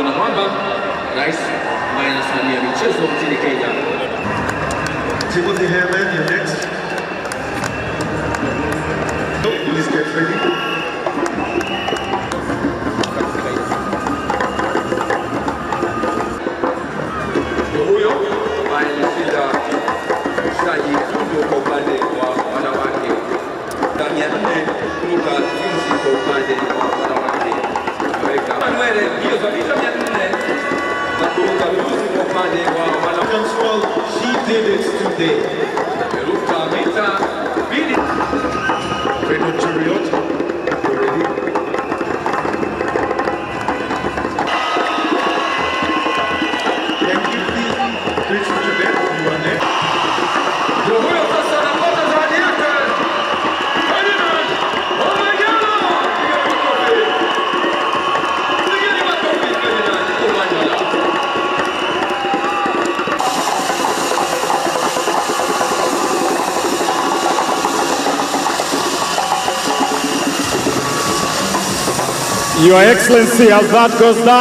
Kuna kwamba rais ambaye anasimamia michezo nchini Kenya. Timothy Herman, you're next. Please get ready. Huyo alishinda mchezaji Ruto kwa upande wa wanawake, Tania nne kutoka jinsi kwa upande wa wanawake. Manuel hiyo za mita 400 na kuruka mbuzi kwa upande wa wanawake. She did it today. Kuruka mita 2. Keino Chariot, you're ready. Thank you, please. Please put your back. You are next. Huyo sasa anapata zawadi yake. Omanyala. Pigeni makofi Omanyala. Your Excellency, as that goes down.